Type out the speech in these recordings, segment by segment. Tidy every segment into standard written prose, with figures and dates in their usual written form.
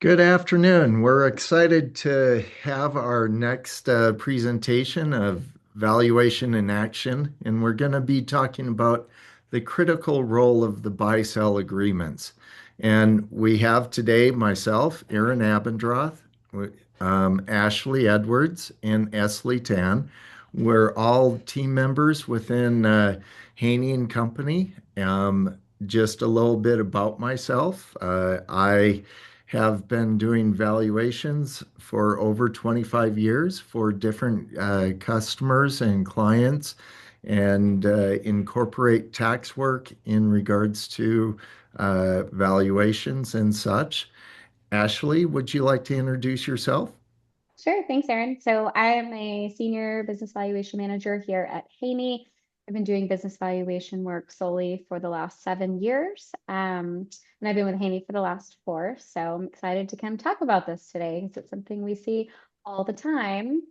Good afternoon. We're excited to have our next presentation of valuation in action, and we're going to be talking about the critical role of the buy-sell agreements. And we have today myself, Aaron Abendroth, Ashley Edwards, and Esley Tan. We're all team members within Haynie and Company. Just a little bit about myself. I have been doing valuations for over 25 years for different customers and clients and incorporate tax work in regards to valuations and such. Ashley, would you like to introduce yourself? Sure. Thanks, Erin. So I am a senior business valuation manager here at Haynie. I've been doing business valuation work solely for the last 7 years. And I've been with Haynie for the last four. So I'm excited to come talk about this today because it's something we see all the time,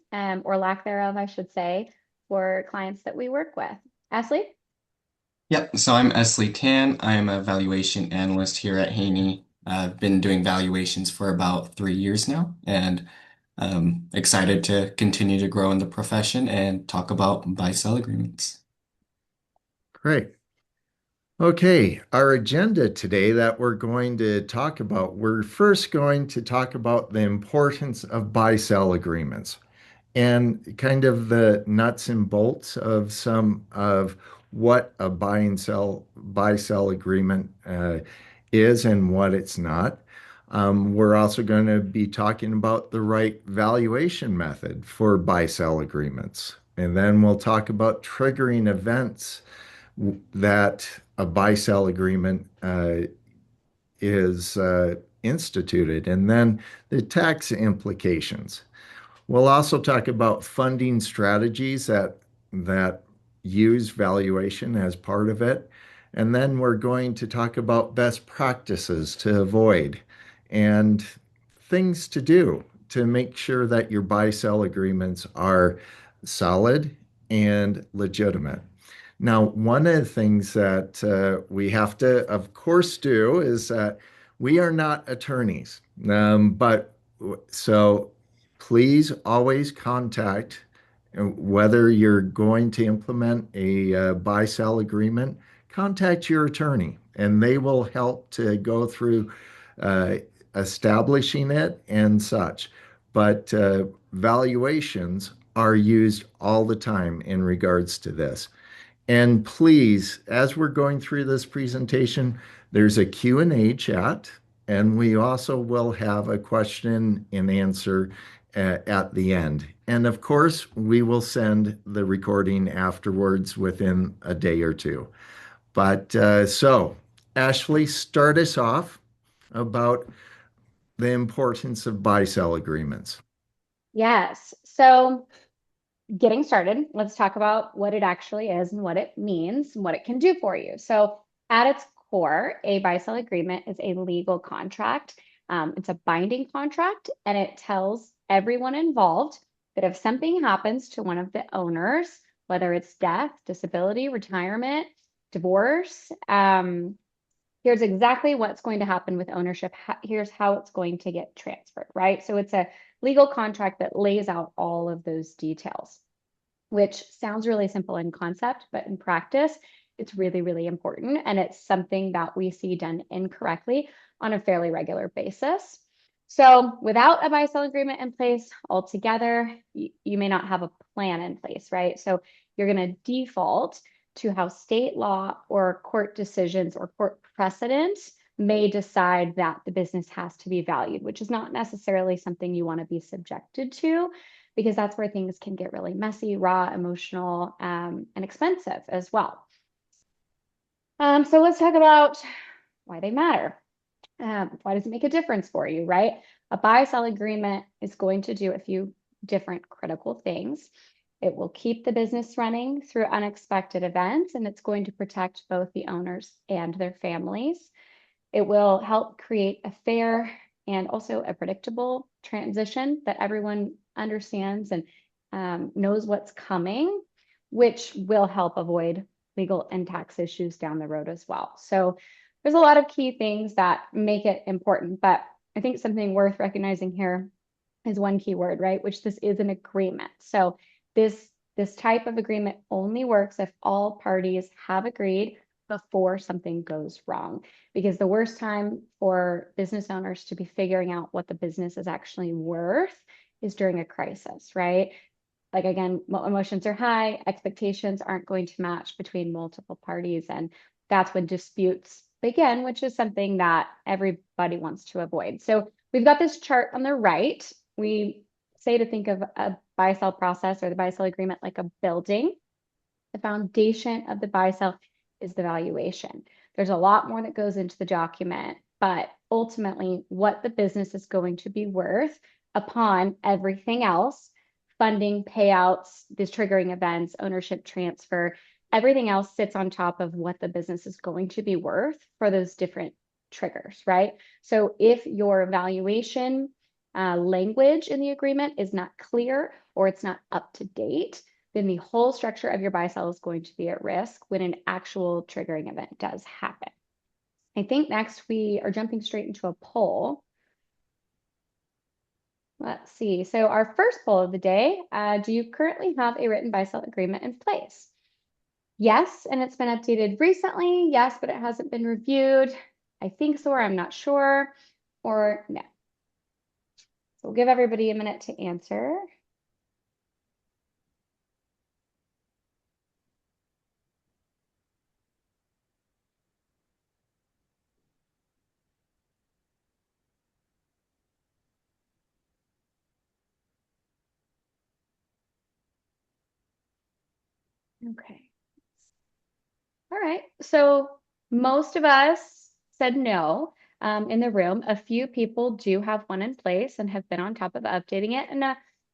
or lack thereof, I should say, for clients that we work with. Ashley? Yep, so I'm Esley Tan. I'm a valuation analyst here at Haynie. I've been doing valuations for about 3 years now, and excited to continue to grow in the profession and talk about buy-sell agreements. Great. Okay, our agenda today that we're going to talk about, we're first going to talk about the importance of buy-sell agreements and kind of the nuts and bolts of some of what a buy sell agreement is and what it's not. We're also going to be talking about the right valuation method for buy sell agreements. And then we'll talk about triggering events that a buy sell agreement is instituted, and then the tax implications. We'll also talk about funding strategies that use valuation as part of it. And then we're going to talk about best practices to avoid and things to do to make sure that your buy-sell agreements are solid and legitimate. Now, one of the things that we have to, of course, do is that we are not attorneys, but so please always contact whether you're going to implement a buy-sell agreement, contact your attorney, and they will help to go through uh, establishing it and such. But valuations are used all the time in regards to this. And please, as we're going through this presentation, there's a Q&A chat, and we also will have a question and answer at the end. And of course, we will send the recording afterwards within a day or two. But so, Ashley, start us off about the importance of buy-sell agreements. Yes. So getting started, let's talk about what it actually is and what it means and what it can do for you. So, at its core, a buy sell agreement is a legal contract. It's a binding contract, and it tells everyone involved that if something happens to one of the owners, whether it's death, disability, retirement, divorce, here's exactly what's going to happen with ownership. Here's how it's going to get transferred, right? So, it's a legal contract that lays out all of those details, which sounds really simple in concept, but in practice, it's really, really important. And it's something that we see done incorrectly on a fairly regular basis. So without a buy-sell agreement in place altogether, you may not have a plan in place, right? So you're going to default to how state law or court decisions or court precedent may decide that the business has to be valued, which is not necessarily something you want to be subjected to, because that's where things can get really messy, raw, emotional, and expensive as well. So let's talk about why they matter. Why does it make a difference for you, right? A buy-sell agreement is going to do a few different critical things. It will keep the business running through unexpected events, and it's going to protect both the owners and their families. It will help create a fair and also a predictable transition that everyone understands and knows what's coming, which will help avoid legal and tax issues down the road as well. So there's a lot of key things that make it important, but I think something worth recognizing here is one key word, right? Which this is an agreement. So this type of agreement only works if all parties have agreed before something goes wrong. Because the worst time for business owners to be figuring out what the business is actually worth is during a crisis, right? Like again, emotions are high, expectations aren't going to match between multiple parties, and that's when disputes begin, which is something that everybody wants to avoid. So we've got this chart on the right. We say to think of a buy-sell process or the buy-sell agreement like a building. The foundation of the buy-sell is the valuation. There's a lot more that goes into the document, but ultimately what the business is going to be worth upon everything else, funding, payouts, these triggering events, ownership transfer, everything else sits on top of what the business is going to be worth for those different triggers, right? So if your valuation language in the agreement is not clear or it's not up to date, then the whole structure of your buy sell is going to be at risk when an actual triggering event does happen. I think next we are jumping straight into a poll. Let's see. So our first poll of the day, do you currently have a written buy sell agreement in place? Yes, and it's been updated recently. Yes, but it hasn't been reviewed. I think so, or I'm not sure, or no. So we'll give everybody a minute to answer. Okay. All right. So most of us said no in the room. A few people do have one in place and have been on top of updating it,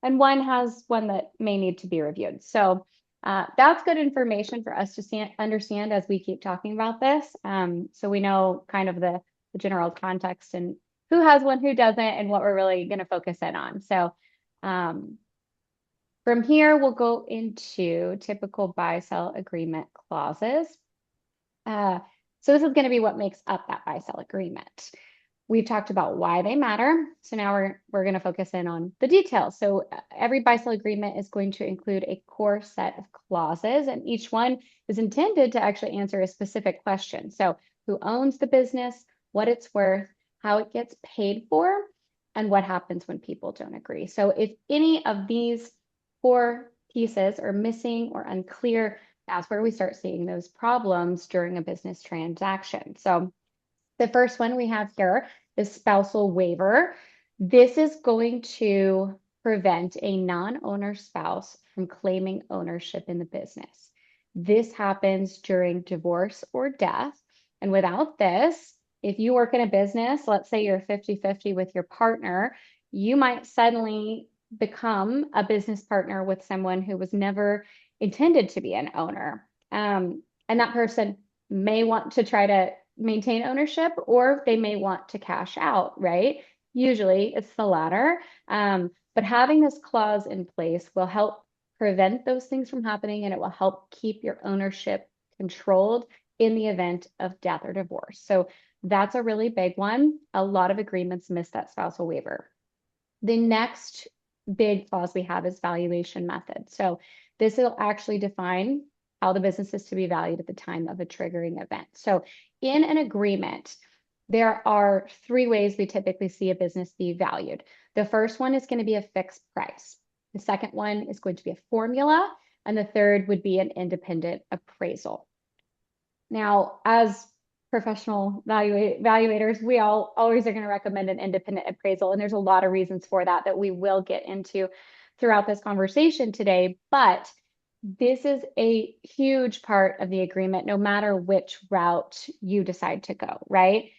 and one has one that may need to be reviewed. So that's good information for us to understand as we keep talking about this. So we know kind of the general context and who has one, who doesn't, and what we're really going to focus in on. So from here, we'll go into typical buy-sell agreement clauses. So this is going to be what makes up that buy-sell agreement. We've talked about why they matter. So now we're going to focus in on the details. So every buy-sell agreement is going to include a core set of clauses, and each one is intended to actually answer a specific question. So who owns the business, what it's worth, how it gets paid for, and what happens when people don't agree. So if any of these core pieces are missing or unclear, that's where we start seeing those problems during a business transaction. So the first one we have here is spousal waiver. This is going to prevent a non-owner spouse from claiming ownership in the business. This happens during divorce or death. And without this, if you work in a business, let's say you're 50-50 with your partner, you might suddenly become a business partner with someone who was never intended to be an owner. And that person may want to try to maintain ownership, or they may want to cash out, right? Usually it's the latter. But having this clause in place will help prevent those things from happening, and it will help keep your ownership controlled in the event of death or divorce. So that's a really big one. A lot of agreements miss that spousal waiver. The next big clause we have is valuation method. So this will actually define how the business is to be valued at the time of a triggering event. So in an agreement, there are three ways we typically see a business be valued. The first one is going to be a fixed price. The second one is going to be a formula. And the third would be an independent appraisal. Now, as professional evaluators, we all always are going to recommend an independent appraisal. And there's a lot of reasons for that that we will get into throughout this conversation today. But this is a huge part of the agreement, no matter which route you decide to go, right?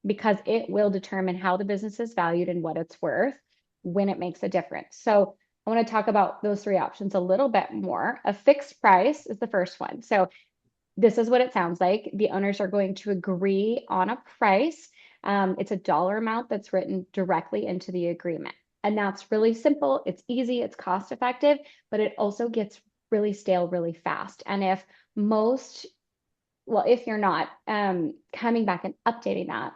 Because it will determine how the business is valued and what it's worth when it makes a difference. So I want to talk about those three options a little bit more. A fixed price is the first one. So this is what it sounds like. The owners are going to agree on a price. It's a dollar amount that's written directly into the agreement. And that's really simple. It's easy, it's cost effective, but it also gets really stale really fast. And if you're not coming back and updating that,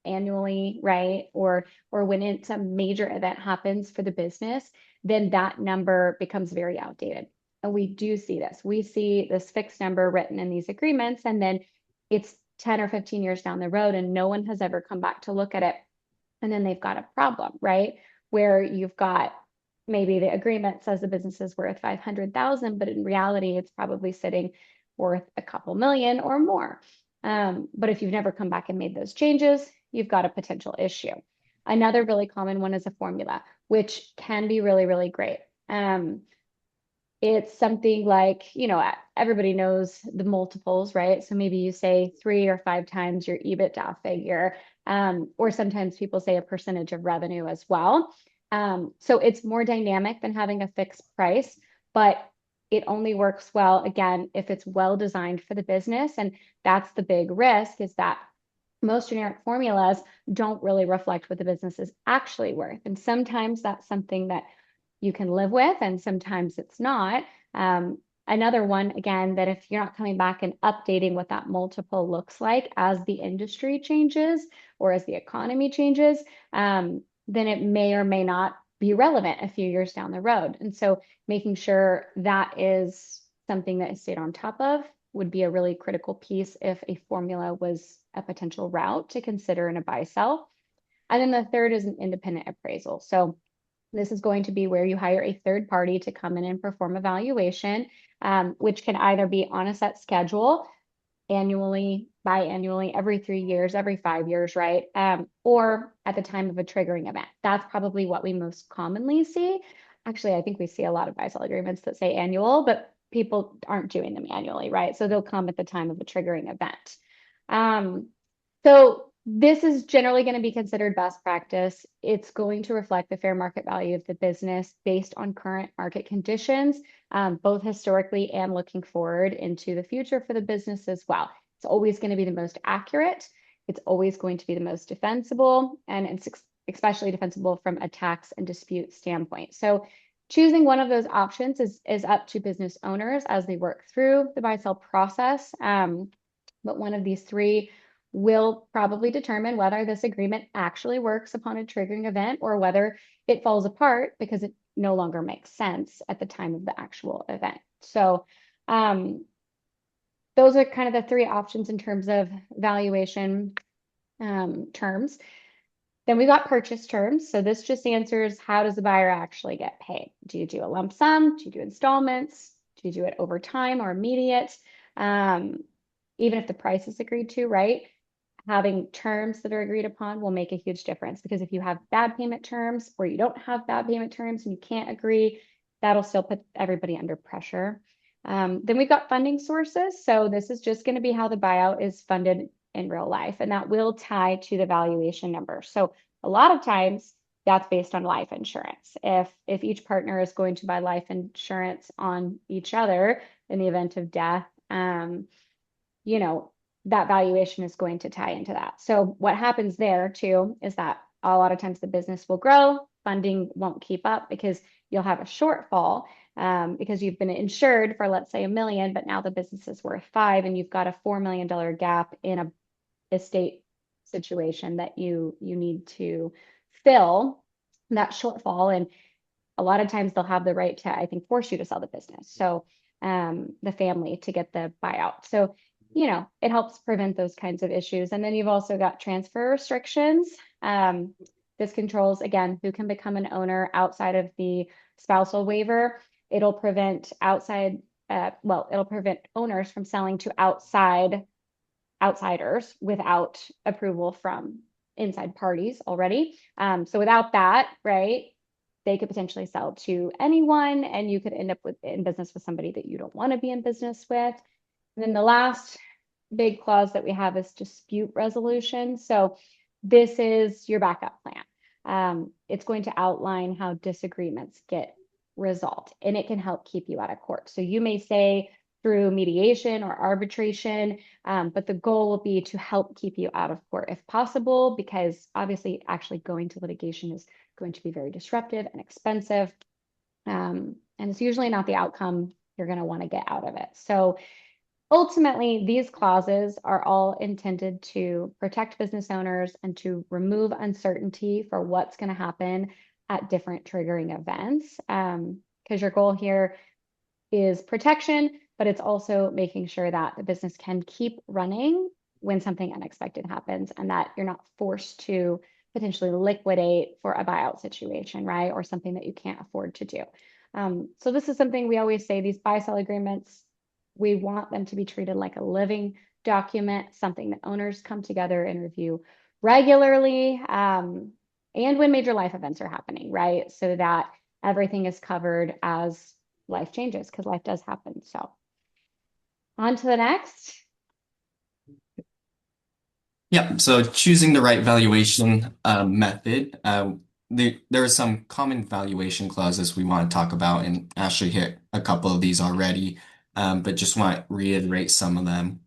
annually, right? Or when it's a major event happens for the business, then that number becomes very outdated. And we do see this. We see this fixed number written in these agreements, and then it's 10 or 15 years down the road, and no one has ever come back to look at it. And then they've got a problem, right? Where you've got maybe the agreement says the business is worth 500,000, but in reality, it's probably sitting worth a couple million or more. But if you've never come back and made those changes, you've got a potential issue. Another really common one is a formula, which can be really, really great. It's something like, everybody knows the multiples, right? So maybe you say 3 or 5 times your EBITDA figure, or sometimes people say a percentage of revenue as well. So it's more dynamic than having a fixed price, but it only works well, again, if it's well designed for the business. And that's the big risk, is that most generic formulas don't really reflect what the business is actually worth. And sometimes that's something that you can live with, and sometimes it's not. Another one, again, that if you're not coming back and updating what that multiple looks like as the industry changes or as the economy changes, then it may or may not be relevant a few years down the road. And so making sure that is something that is stayed on top of would be a really critical piece if a formula was a potential route to consider in a buy sell. And then the third is an independent appraisal. So this is going to be where you hire a third party to come in and perform a valuation, which can either be on a set schedule, annually, biannually, every 3 years, every 5 years, right? Or at the time of a triggering event. That's probably what we most commonly see. Actually, I think we see a lot of buy-sell agreements that say annual, but people aren't doing them annually, right? So they'll come at the time of a triggering event. So this is generally going to be considered best practice. It's going to reflect the fair market value of the business based on current market conditions, both historically and looking forward into the future for the business as well. It's always going to be the most accurate. It's always going to be the most defensible, and it's especially defensible from a tax and dispute standpoint. So choosing one of those options is up to business owners as they work through the buy-sell process. But one of these three will probably determine whether this agreement actually works upon a triggering event or whether it falls apart because it no longer makes sense at the time of the actual event. So those are kind of the three options in terms of valuation terms. Then we've got purchase terms. So this just answers, how does the buyer actually get paid? Do you do a lump sum? Do you do installments? Do you do it over time or immediate? Even if the price is agreed to, right? Having terms that are agreed upon will make a huge difference, because if you have bad payment terms or you don't have bad payment terms and you can't agree, that'll still put everybody under pressure. Then we've got funding sources. So this is just going to be how the buyout is funded in real life, and that will tie to the valuation number. So a lot of times that's based on life insurance. If each partner is going to buy life insurance on each other in the event of death, that valuation is going to tie into that. So what happens there too is that a lot of times the business will grow, funding won't keep up because you'll have a shortfall, because you've been insured for, let's say, $1 million, but now the business is worth $5 million, and you've got a $4 million gap in a estate situation that you need to fill that shortfall. And a lot of times they'll have the right to, I think, force you to sell the business. So the family to get the buyout. So it helps prevent those kinds of issues. And then you've also got transfer restrictions. This controls, again, who can become an owner outside of the spousal waiver. It'll prevent it'll prevent owners from selling to outsiders without approval from inside parties already. So without that, right, they could potentially sell to anyone, and you could end up in business with somebody that you don't want to be in business with. And then the last big clause that we have is dispute resolution. So this is your backup plan. It's going to outline how disagreements get resolved, and it can help keep you out of court. So you may say through mediation or arbitration, but the goal will be to help keep you out of court if possible, because obviously actually going to litigation is going to be very disruptive and expensive. And it's usually not the outcome you're going to want to get out of it. So ultimately, these clauses are all intended to protect business owners and to remove uncertainty for what's going to happen at different triggering events. Because your goal here is protection, but it's also making sure that the business can keep running when something unexpected happens and that you're not forced to potentially liquidate for a buyout situation, right? Or something that you can't afford to do. So this is something we always say, these buy-sell agreements, we want them to be treated like a living document, something that owners come together and review regularly, and when major life events are happening, right? So that everything is covered as life changes, because life does happen. So on to the next. Yeah, so choosing the right valuation method. There are some common valuation clauses we want to talk about, and Ashley hit a couple of these already, but just want to reiterate some of them.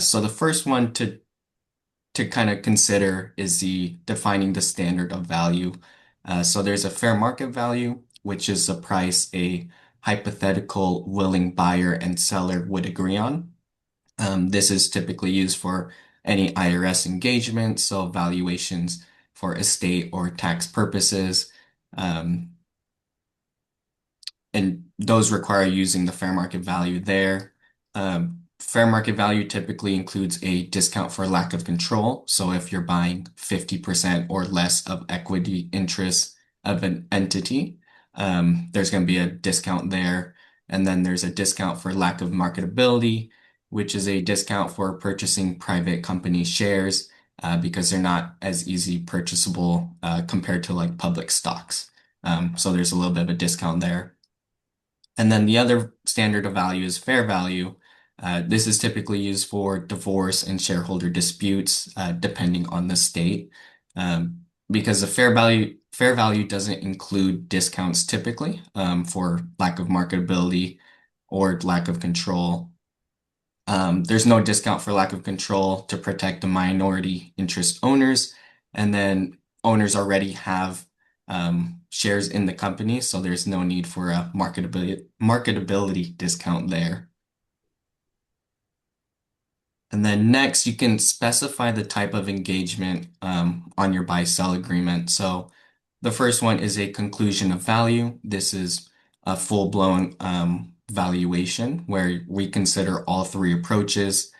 So the first one to kind of consider is the defining the standard of value. So there's a fair market value, which is the price a hypothetical willing buyer and seller would agree on. This is typically used for any IRS engagement, so valuations for estate or tax purposes. Um, and those require using the fair market value there. Fair market value typically includes a discount for lack of control. So if you're buying 50% or less of equity interest of an entity, there's going to be a discount there. And then there's a discount for lack of marketability, which is a discount for purchasing private company shares, because they're not as easy purchasable, compared to like public stocks. So there's a little bit of a discount there. And then the other standard of value is fair value. This is typically used for divorce and shareholder disputes, depending on the state. Because the fair value doesn't include discounts typically, for lack of marketability or lack of control. There's no discount for lack of control to protect the minority interest owners. And then owners already have shares in the company, so there's no need for a marketability discount there. And then next, you can specify the type of engagement on your buy-sell agreement. So the first one is a conclusion of value. This is a full-blown valuation where we consider all three approaches.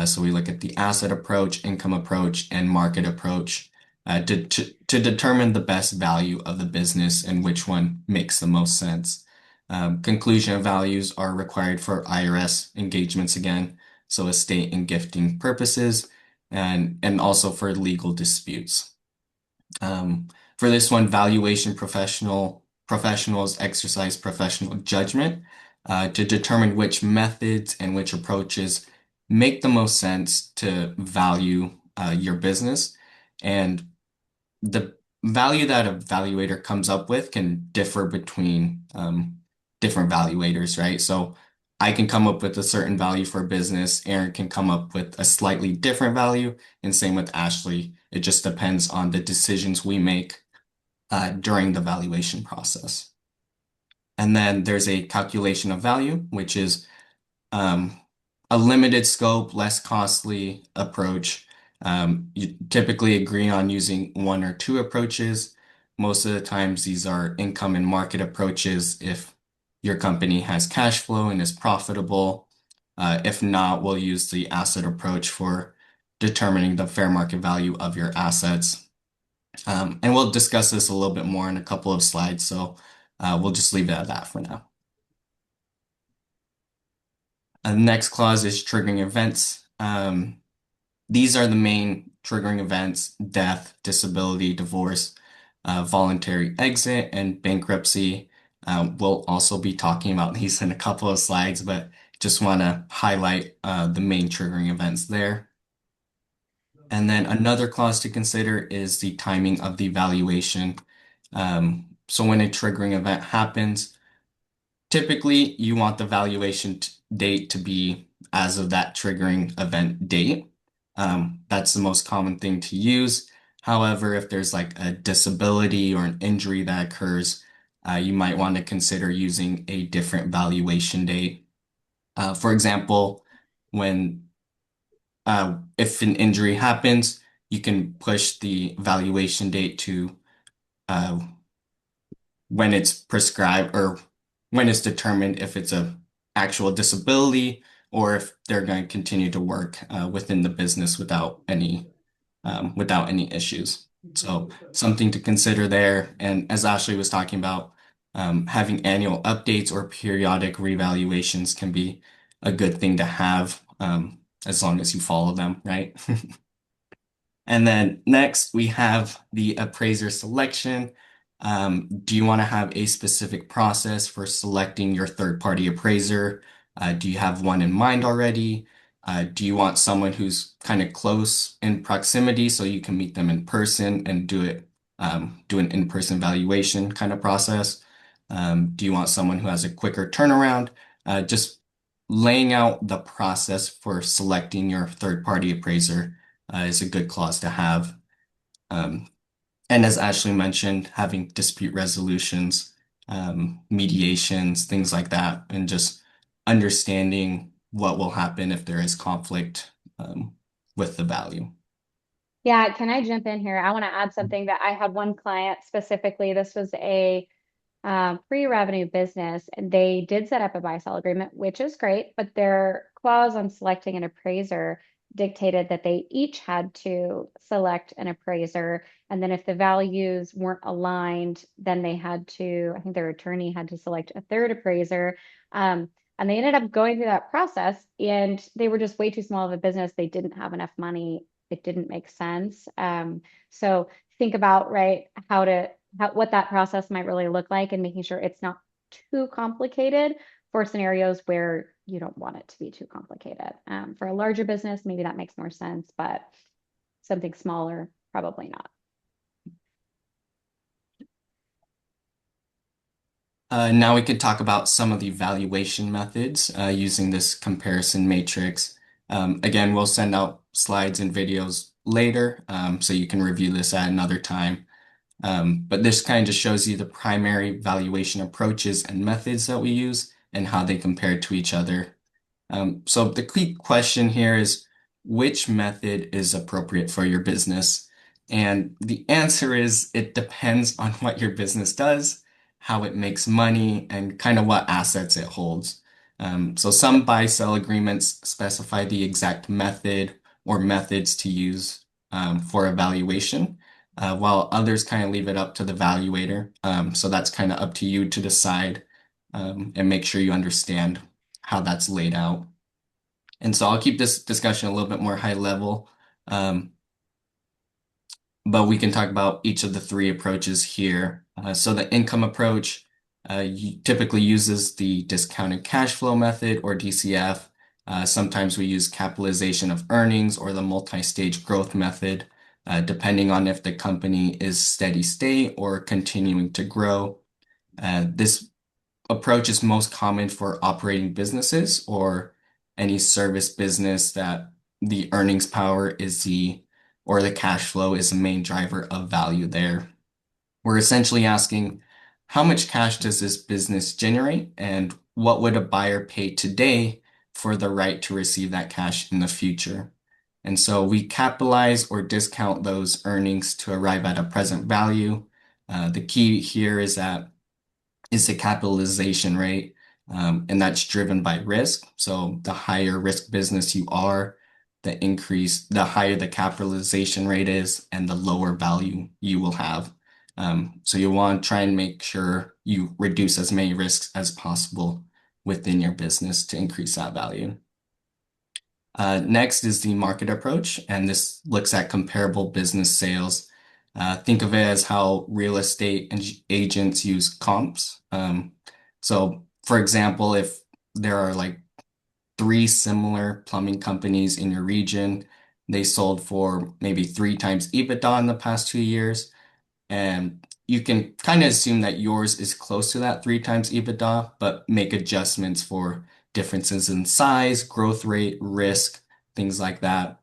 So we look at the asset approach, income approach, and market approach, to determine the best value of the business and which one makes the most sense. Conclusion of values are required for IRS engagements again, so estate and gifting purposes, and also for legal disputes. For this one, valuation professionals exercise professional judgment, to determine which methods and which approaches make the most sense to value your business. And the value that a valuator comes up with can differ between different valuators, right? So I can come up with a certain value for a business, Aaron can come up with a slightly different value, and same with Ashley. It just depends on the decisions we make during the valuation process. And then there's a calculation of value, which is um, a limited scope, less costly approach. You typically agree on using one or two approaches. Most of the times, these are income and market approaches if your company has cash flow and is profitable. If not, we'll use the asset approach for determining the fair market value of your assets. And we'll discuss this a little bit more in a couple of slides, so we'll just leave it at that for now. The next clause is triggering events. These are the main triggering events: death, disability, divorce, voluntary exit, and bankruptcy. We'll also be talking about these in a couple of slides, but just want to highlight the main triggering events there. And then another clause to consider is the timing of the valuation. So when a triggering event happens, typically you want the valuation date to be as of that triggering event date. That's the most common thing to use. However, if there's like a disability or an injury that occurs, you might want to consider using a different valuation date. For example, when if an injury happens, you can push the valuation date to uh, when it's prescribed or when it's determined if it's a actual disability or if they're going to continue to work within the business without any issues. So something to consider there. And as Ashley was talking about, having annual updates or periodic revaluations can be a good thing to have, as long as you follow them, right? And then next we have the appraiser selection. Do you want to have a specific process for selecting your third-party appraiser? Do you have one in mind already? Do you want someone who's kind of close in proximity so you can meet them in person and do an in-person valuation kind of process? Do you want someone who has a quicker turnaround? Just laying out the process for selecting your third-party appraiser is a good clause to have. Um, and as Ashley mentioned, having dispute resolutions, mediations, things like that, and just understanding what will happen if there is conflict with the value. Yeah, can I jump in here? I want to add something that I had one client specifically. This was a pre-revenue business, and they did set up a buy-sell agreement, which is great, but their clause on selecting an appraiser dictated that they each had to select an appraiser, and then if the values weren't aligned, then they had to, I think their attorney had to select a third appraiser. And they ended up going through that process, and they were just way too small of a business. They didn't have enough money. It didn't make sense. So think about, right, what that process might really look like and making sure it's not too complicated for scenarios where you don't want it to be too complicated. For a larger business, maybe that makes more sense, but something smaller, probably not. Now we could talk about some of the valuation methods using this comparison matrix. Again, we'll send out slides and videos later, so you can review this at another time. But this kind of just shows you the primary valuation approaches and methods that we use and how they compare to each other. So the key question here is which method is appropriate for your business? And the answer is it depends on what your business does, how it makes money, and kind of what assets it holds. So some buy-sell agreements specify the exact method or methods to use for evaluation, while others kind of leave it up to the valuator. So that's kind of up to you to decide and make sure you understand how that's laid out. And so I'll keep this discussion a little bit more high level, but we can talk about each of the three approaches here. So the income approach typically uses the discounted cash flow method or DCF. Sometimes we use capitalization of earnings or the multi-stage growth method, depending on if the company is steady state or continuing to grow. This approach is most common for operating businesses or any service business that the earnings power or the cash flow is the main driver of value there. We're essentially asking how much cash does this business generate and what would a buyer pay today for the right to receive that cash in the future? And so we capitalize or discount those earnings to arrive at a present value. The key here is the capitalization rate, and that's driven by risk. So the higher risk business you are, the higher the capitalization rate is, and the lower value you will have. So you want to try and make sure you reduce as many risks as possible within your business to increase that value. Next is the market approach, and this looks at comparable business sales. Think of it as how real estate agents use comps. So, for example, if there are like three similar plumbing companies in your region, they sold for maybe 3 times EBITDA in the past 2 years. And you can kind of assume that yours is close to that 3 times EBITDA, but make adjustments for differences in size, growth rate, risk, things like that.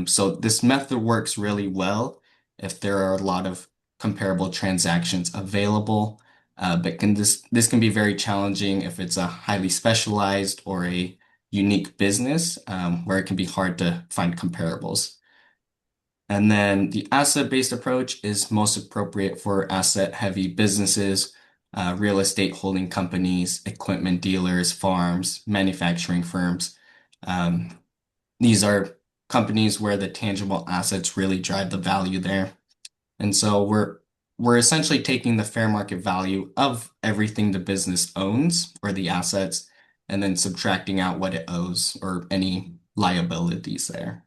So this method works really well if there are a lot of comparable transactions available, but this can be very challenging if it's a highly specialized or a unique business where it can be hard to find comparables. And then the asset-based approach is most appropriate for asset-heavy businesses, real estate holding companies, equipment dealers, farms, manufacturing firms. Um, these are companies where the tangible assets really drive the value there. And so we're essentially taking the fair market value of everything the business owns or the assets, and then subtracting out what it owes or any liabilities there.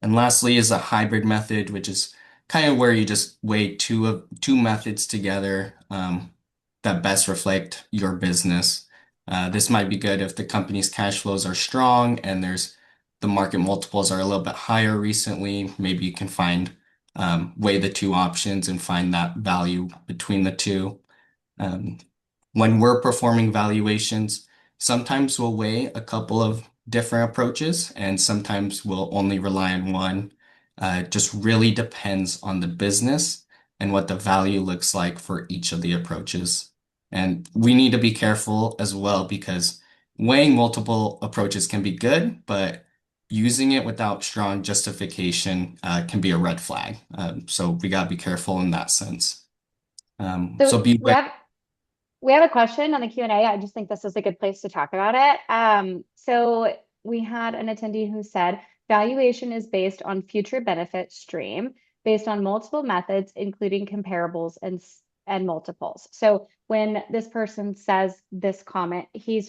And lastly is a hybrid method, which is kind of where you just weigh two methods together that best reflect your business. This might be good if the company's cash flows are strong and there's the market multiples are a little bit higher recently. Maybe you can find weigh the two options and find that value between the two. Um, when we're performing valuations, sometimes we'll weigh a couple of different approaches, and sometimes we'll only rely on one. It just really depends on the business and what the value looks like for each of the approaches. And we need to be careful as well because weighing multiple approaches can be good, but using it without strong justification can be a red flag. So we got to be careful in that sense. So So be aware. we have a question on the Q&A. I just think this is a good place to talk about it. So we had an attendee who said valuation is based on future benefit stream based on multiple methods, including comparables and multiples. So when this person says this comment, he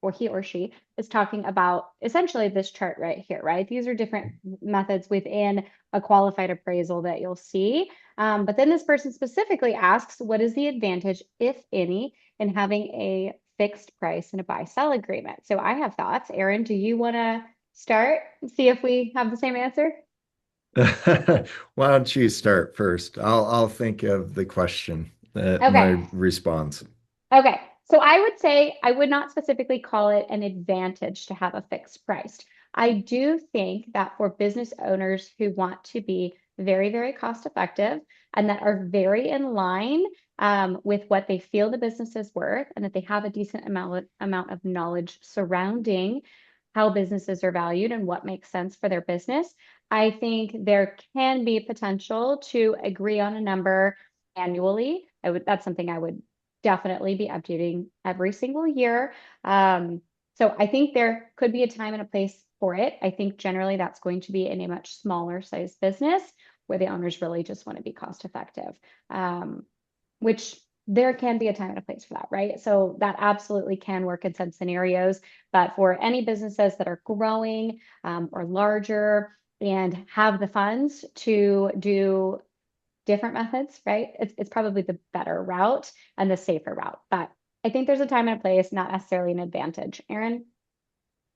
or she is talking about essentially this chart right here, right? These are different methods within a qualified appraisal that you'll see. But then this person specifically asks, what is the advantage, if any, in having a fixed price and a buy-sell agreement? So I have thoughts. Aaron, do you want to start and see if we have the same answer? Why don't you start first? I'll think of the question, my Okay. response. Okay. So I would say I would not specifically call it an advantage to have a fixed price. I do think that for business owners who want to be very, very cost effective and that are very in line with what they feel the business is worth and that they have a decent amount of knowledge surrounding how businesses are valued and what makes sense for their business, I think there can be potential to agree on a number annually. That's something I would definitely be updating every single year. So I think there could be a time and a place for it. I think generally that's going to be in a much smaller size business where the owners really just want to be cost effective, which there can be a time and a place for that, right? So that absolutely can work in some scenarios. But for any businesses that are growing or larger and have the funds to do different methods, right? It's probably the better route and the safer route. But I think there's a time and a place, not necessarily an advantage. Aaron?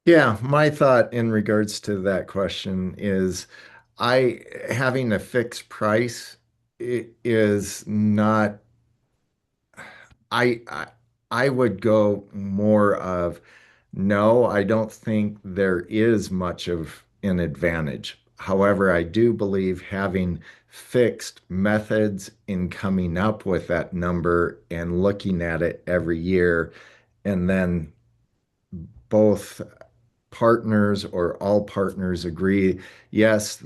Yeah, my thought in regards to that question is I having a fixed price is not I I would go more of no, I don't think there is much of an advantage. However, I do believe having fixed methods in coming up with that number and looking at it every year, and then both partners or all partners agree, yes,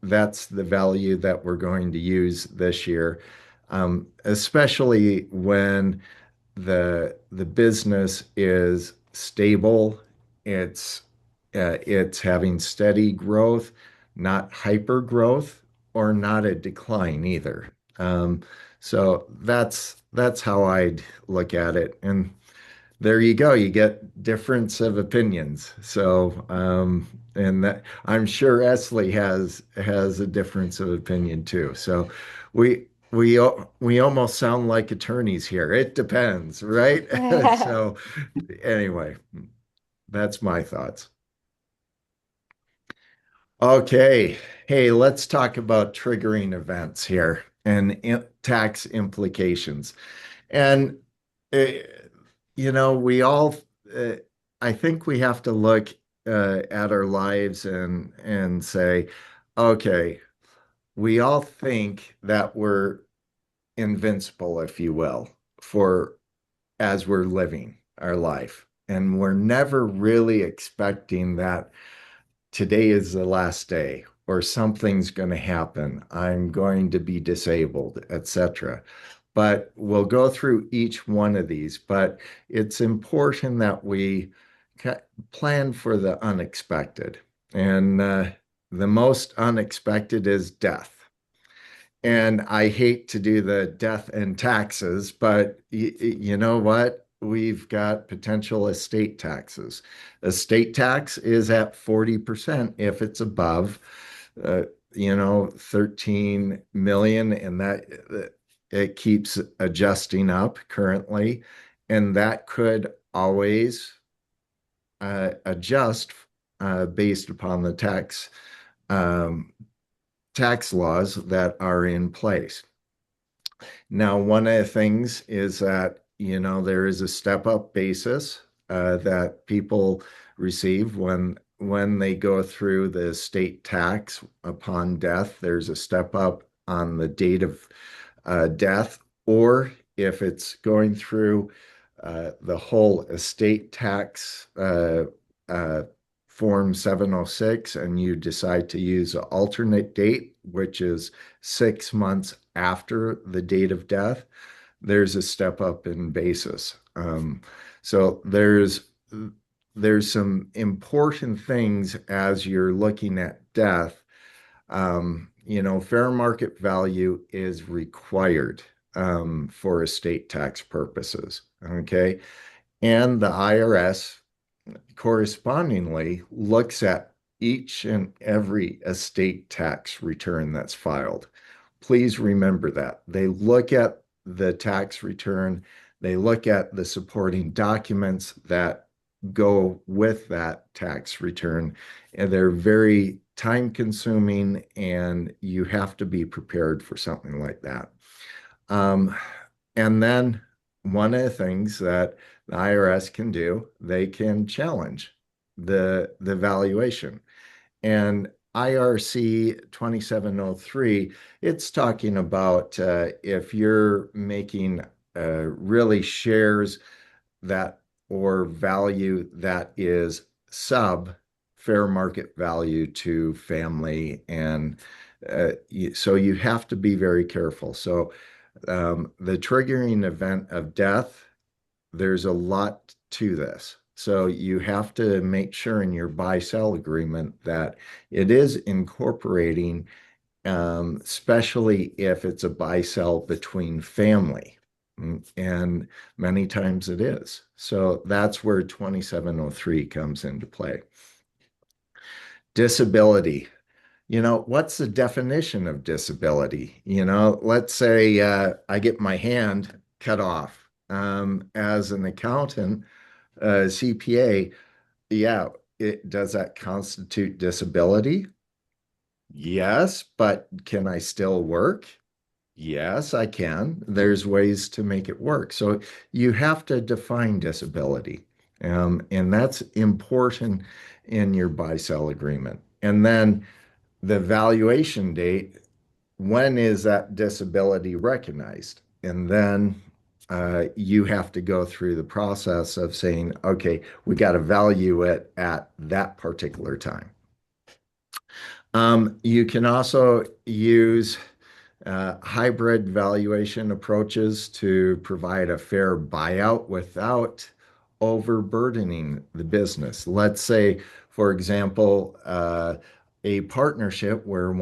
that's the value that we're going to use this year. Especially when the business is stable, it's having steady growth, not hyper growth or not a decline either. So that's how I'd look at it. And there you go. You get difference of opinions. So, and that I'm sure Esley has a difference of opinion too. So, we almost sound like attorneys here. It depends, right? So, anyway, that's my thoughts. Okay. Hey, let's talk about triggering events here and tax implications. And uh, we all, uh, I think we have to look at our lives and say, okay, we all think that we're invincible, if you will, for as we're living our life. and we're never really expecting that today is the last day or something's going to happen. I'm going to be disabled, etc. But we'll go through each one of these. But it's important that we plan for the unexpected. And the most unexpected is death. And I hate to do the death and taxes, but you know what? We've got potential estate taxes. Estate tax is at 40% if it's above, uh, 13 million, and that it keeps adjusting up currently. And that could always adjust based upon the um, tax laws that are in place. Now, one of the things is that, there is a step up basis that people receive when they go through the state tax upon death. There's a step up on the date of death, or if it's going through the whole estate tax uh, Form 706 and you decide to use an alternate date, which is 6 months after the date of death, there's a step up in basis. So there's some important things as you're looking at death. Fair market value is required for estate tax purposes. Okay. And the IRS correspondingly looks at each and every estate tax return that's filed. Please remember that. They look at the tax return, they look at the supporting documents that go with that tax return, and they're very time consuming, and you have to be prepared for something like that. Um, and then one of the things that the IRS can do, they can challenge the valuation. And IRC 2703, it's talking about if you're making really shares that or value that is sub fair market value to family. And so you have to be very careful. So the triggering event of death, there's a lot to this. So you have to make sure in your buy-sell agreement that it is incorporating, especially if it's a buy-sell between family. And many times it is. So that's where 2703 comes into play. Disability. What's the definition of disability? Let's say I get my hand cut off. As an accountant, CPA, yeah, does that constitute disability? Yes, but can I still work? Yes, I can. There's ways to make it work. So you have to define disability. And that's important in your buy-sell agreement. And then the valuation date, when is that disability recognized? And then you have to go through the process of saying, okay, we got to value it at that particular time. You can also use hybrid valuation approaches to provide a fair buyout without overburdening the business. Let's say, for example, a partnership where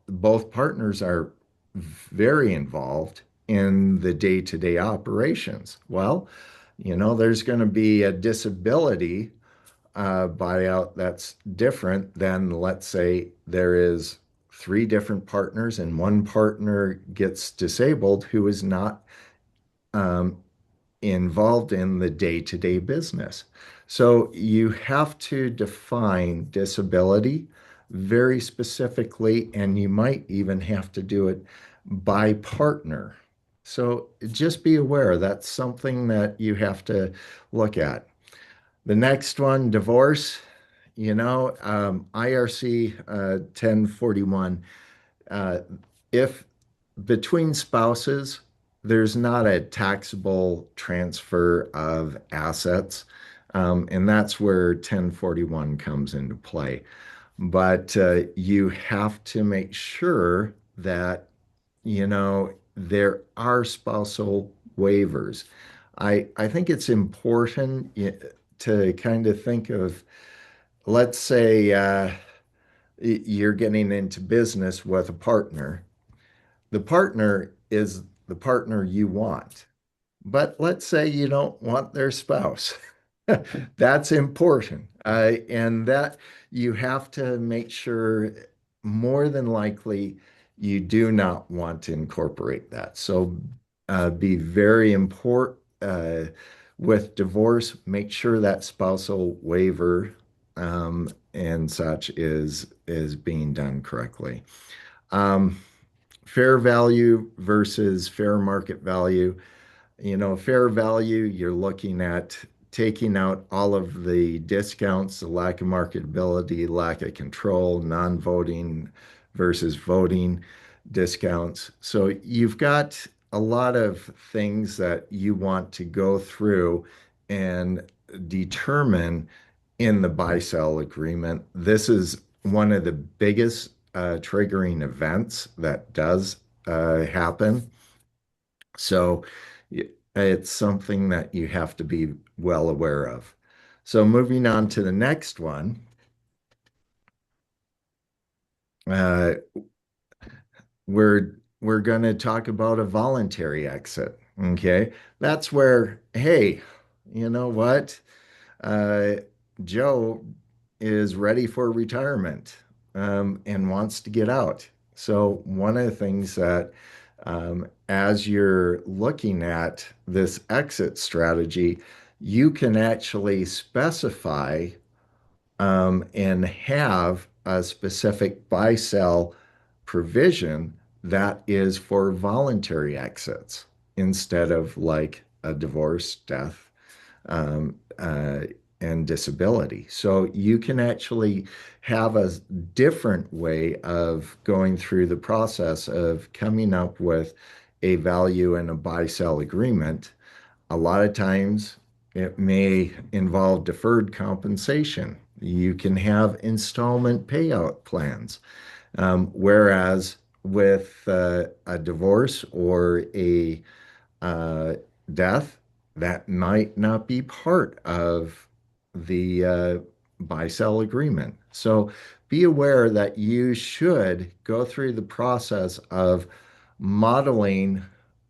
both partners are very involved in the day-to-day operations. Well, there's going to be a disability buyout that's different than, let's say, there is three different partners and one partner gets disabled who is not um, involved in the day-to-day business. So you have to define disability very specifically, and you might even have to do it by partner. So just be aware that's something that you have to look at. The next one, divorce, IRC 1041. Uh, if between spouses, there's not a taxable transfer of assets. And that's where 1041 comes into play. But you have to make sure that, there are spousal waivers. I think it's important to kind of think of, let's say, you're getting into business with a partner. The partner is the partner you want. But let's say you don't want their spouse. That's important. And that you have to make sure more than likely you do not want to incorporate that. So be very important with divorce, make sure that spousal waiver and such is being done correctly. Um, Fair value versus fair market value. Fair value, you're looking at taking out all of the discounts, the lack of marketability, lack of control, non-voting versus voting discounts. So you've got a lot of things that you want to go through and determine in the buy-sell agreement. This is one of the biggest triggering events that does happen. So it's something that you have to be well aware of. So moving on to the next one, uh, we're going to talk about a voluntary exit. Okay, that's where, hey, you know what? Uh, Joe is ready for retirement and wants to get out. So, one of the things that, as you're looking at this exit strategy, you can actually specify and have a specific buy sell provision that is for voluntary exits instead of like a divorce, death, um, uh, and disability. So you can actually have a different way of going through the process of coming up with a value and a buy sell agreement. A lot of times it may involve deferred compensation. You can have installment payout plans. Whereas with a divorce or a uh, death, that might not be part of the buy-sell agreement. So be aware that you should go through the process of modeling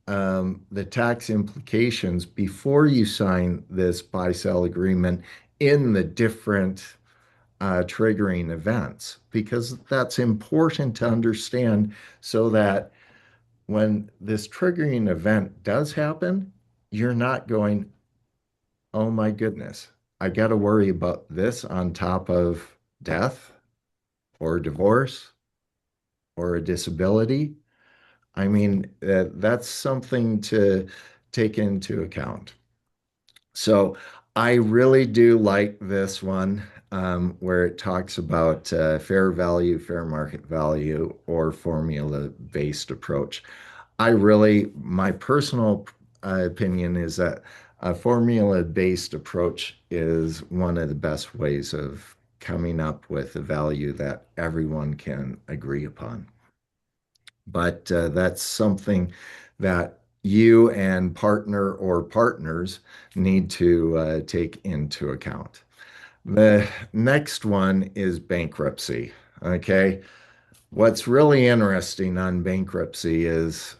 the tax implications before you sign this buy-sell agreement in the different triggering events, because that's important to understand so that when this triggering event does happen, you're not going, oh my goodness, I got to worry about this on top of death or divorce or a disability. I mean, that's something to take into account. So I really do like this one where it talks about fair value, fair market value, or formula-based approach. My personal opinion is that a formula-based approach is one of the best ways of coming up with a value that everyone can agree upon. But that's something that you and partner or partners need to take into account. The next one is bankruptcy. Okay. What's really interesting on bankruptcy is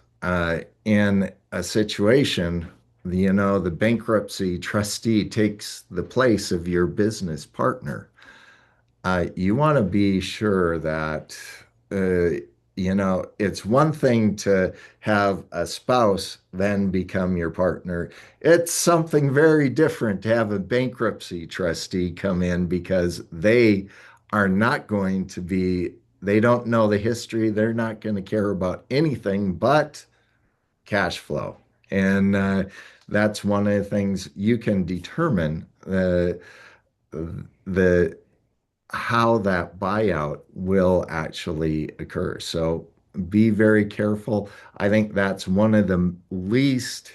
in a situation, the bankruptcy trustee takes the place of your business partner. You want to be sure that, it's one thing to have a spouse then become your partner. It's something very different to have a bankruptcy trustee come in because they are not going to be, they don't know the history. They're not going to care about anything but cash flow. And that's one of the things you can determine the how that buyout will actually occur. So be very careful. I think that's one of the least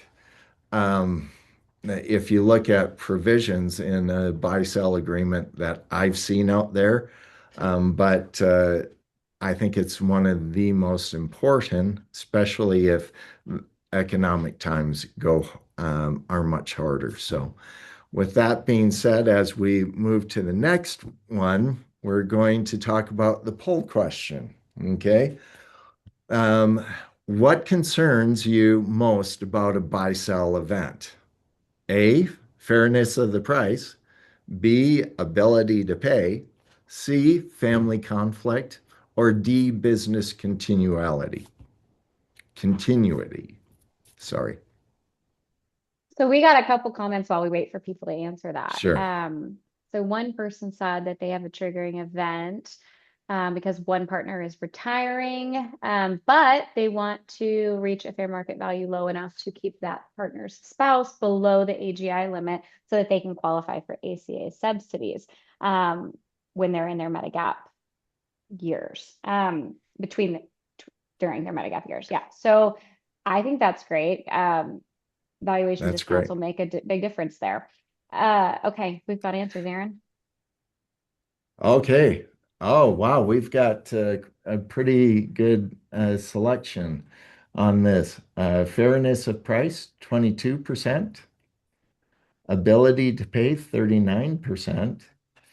if you look at provisions in a buy-sell agreement that I've seen out there, but I think it's one of the most important, especially if economic times are much harder. So, with that being said, as we move to the next one, we're going to talk about the poll question. Okay. Um, what concerns you most about a buy-sell event? A, fairness of the price. B, ability to pay. C, family conflict. Or D, business continuity. Sorry. So we got a couple comments while we wait for people to answer that. Sure. So one person said that they have a triggering event because one partner is retiring, but they want to reach a fair market value low enough to keep that partner's spouse below the AGI limit so that they can qualify for ACA subsidies when they're in their Medigap years, during their Medigap years. Yeah. So I think that's great. Valuation That's discounts great. will make a big difference there. Okay, we've got answers, Aaron. Okay. Oh, wow. We've got a pretty good selection on this. Fairness of price, 22%. Ability to pay, 39%.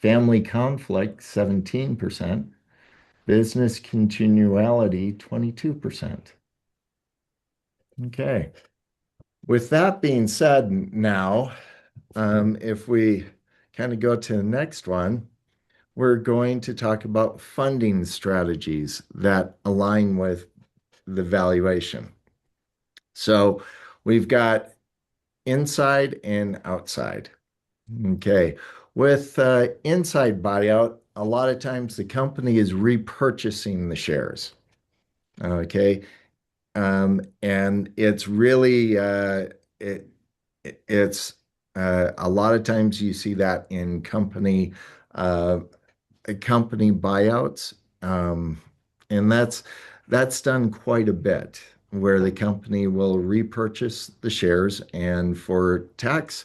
Family conflict, 17%. Business continuality, 22%. Okay. With that being said, now, if we kind of go to the next one, we're going to talk about funding strategies that align with the valuation. So we've got inside and outside. Okay. With inside buyout, a lot of times the company is repurchasing the shares. Okay. And it's really, it, it's a lot of times you see that in uh, company buyouts, and that's done quite a bit, where the company will repurchase the shares, and for tax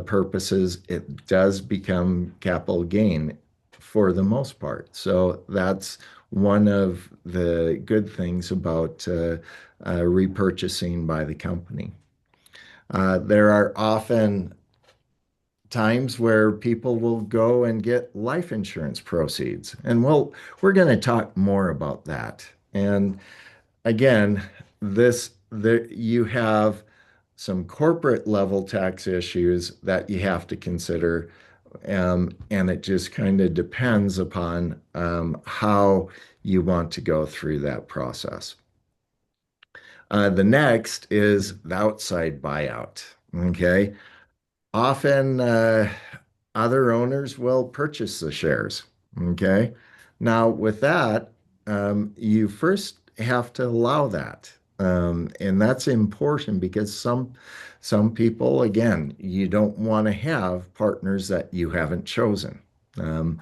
purposes, it does become capital gain for the most part. So that's one of the good things about repurchasing by the company. There are often times where people will go and get life insurance proceeds. And we're going to talk more about that. And again, you have some corporate level tax issues that you have to consider. And it just kind of depends upon how you want to go through that process. The next is the outside buyout. Okay. Often, other owners will purchase the shares. Okay. Now, with that, you first have to allow that. And that's important because some people, again, you don't want to have partners that you haven't chosen. Um,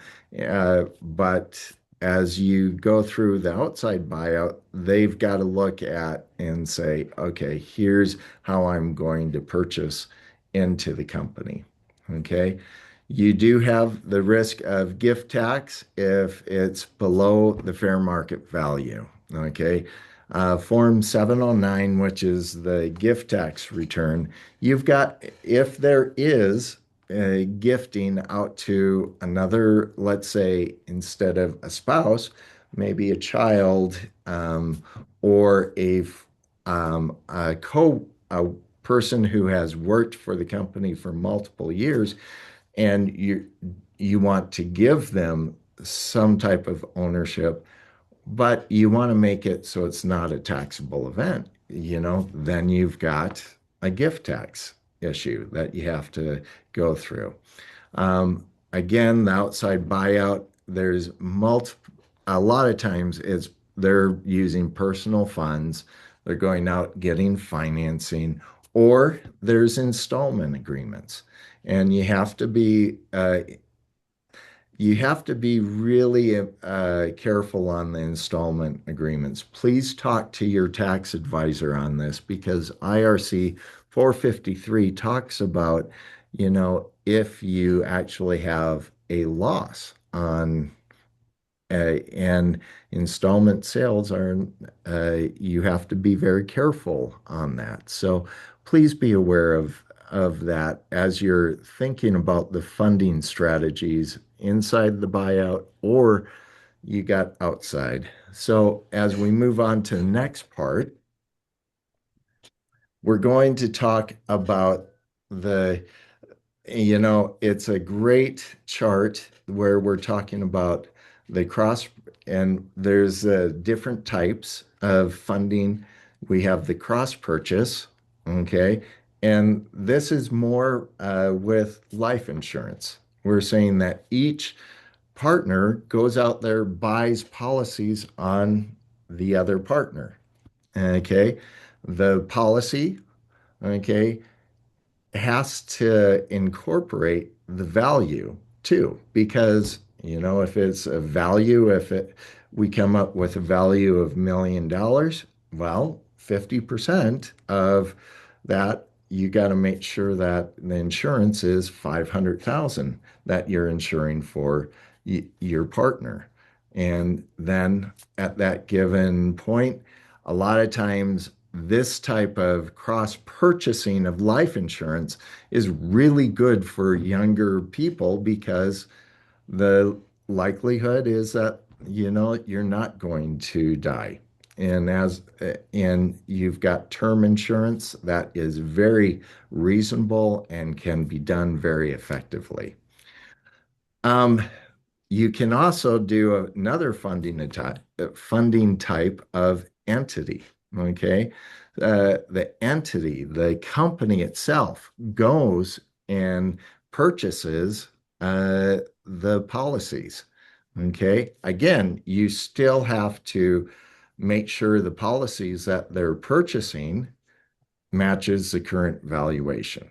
but as you go through the outside buyout, they've got to look at and say, okay, here's how I'm going to purchase into the company. Okay. You do have the risk of gift tax if it's below the fair market value. Okay. Form 709, which is the gift tax return, you've got, if there is a gifting out to another, let's say, instead of a spouse, maybe a child, or a person who has worked for the company for multiple years, and you want to give them some type of ownership, but you want to make it so it's not a taxable event, then you've got a gift tax issue that you have to go through. Again, the outside buyout, a lot of times they're using personal funds, they're going out getting financing, or there's installment agreements. And you have to be you have to be really careful on the installment agreements. Please talk to your tax advisor on this because IRC 453 talks about, if you actually have a loss on and installment sales you have to be very careful on that. So please be aware of that as you're thinking about the funding strategies inside the buyout or you got outside. So as we move on to the next part, we're going to talk about the it's a great chart where we're talking about the cross, and there's different types of funding. We have the cross purchase, okay, and this is more with life insurance. We're saying that each partner goes out there, buys policies on the other partner, okay. The policy, okay, has to incorporate the value too, because if it's a value, if it we come up with a value of $1 million, well, 50% of that you got to make sure that the insurance is 500,000 that you're insuring for your partner. And then at that given point, a lot of times this type of cross purchasing of life insurance is really good for younger people because the likelihood is that you're not going to die. And you've got term insurance that is very reasonable and can be done very effectively. Um, you can also do another funding type of entity. Okay. The entity, the company itself goes and purchases the policies. Okay. Again, you still have to make sure the policies that they're purchasing matches the current valuation.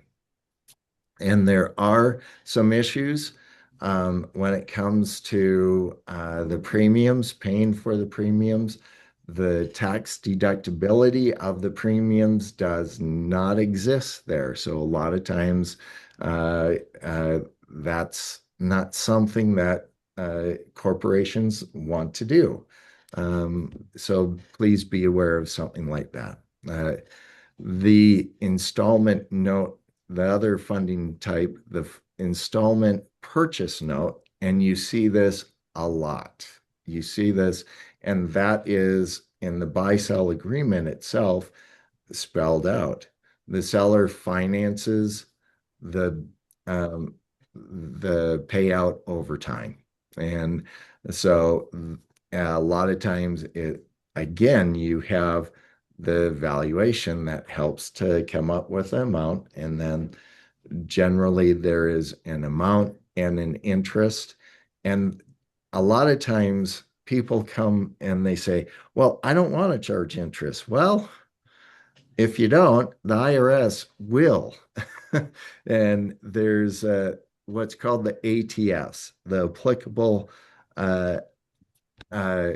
And there are some issues when it comes to the premiums, paying for the premiums. The tax deductibility of the premiums does not exist there. So a lot of times that's not something that corporations want to do. So please be aware of something like that. The installment note, the other funding type, the installment purchase note, and you see this a lot. You see this, and that is in the buy-sell agreement itself spelled out. The seller finances the the payout over time. And so a lot of times again, you have the valuation that helps to come up with the amount. And then generally there is an amount and an interest. And a lot of times people come and they say, well, I don't want to charge interest. Well, if you don't, the IRS will. And there's what's called the ATS, the applicable uh, uh,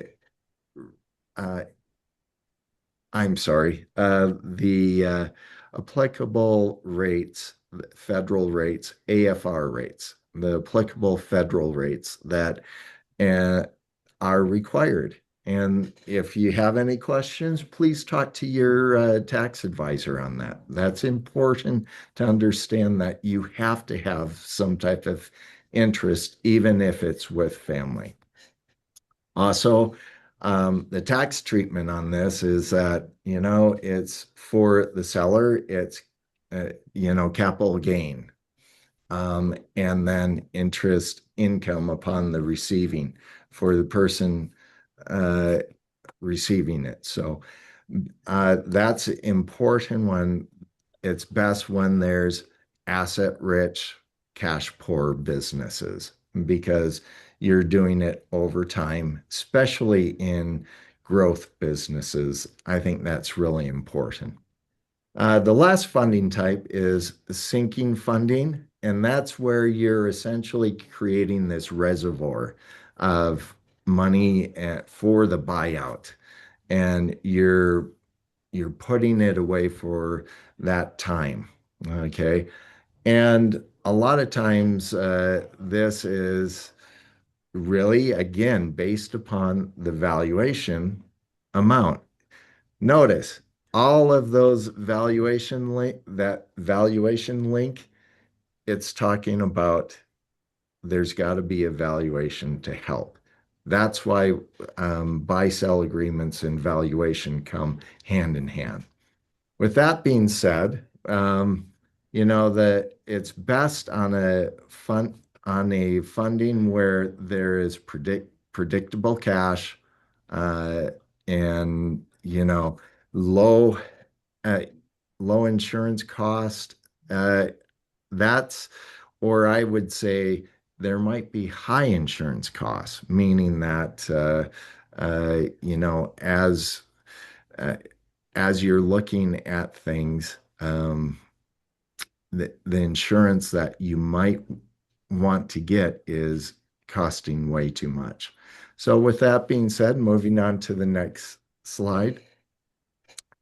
uh, I'm sorry, the applicable rates, federal rates, AFR rates, the applicable federal rates that uh, are required. And if you have any questions, please talk to your tax advisor on that. That's important to understand that you have to have some type of interest, even if it's with family. Also, the tax treatment on this is that, it's for the seller, it's, capital gain, and then interest income upon the receiving for the person uh, receiving it. So that's important when it's best when there's asset rich, cash poor businesses because you're doing it over time, especially in growth businesses. I think that's really important. The last funding type is sinking funding, and that's where you're essentially creating this reservoir of money for the buyout, and you're putting it away for that time. Okay. And a lot of times, this is really, again, based upon the valuation amount. Notice all of those that valuation link, it's talking about there's got to be a valuation to help. That's why buy-sell agreements and valuation come hand in hand. With that being said, that it's best on a funding where there is predictable cash, uh, and low uh, low insurance cost. Uh, that's or I would say there might be high insurance costs, meaning that uh, as you're looking at things, the insurance that you might want to get is costing way too much. So, with that being said, moving on to the next slide.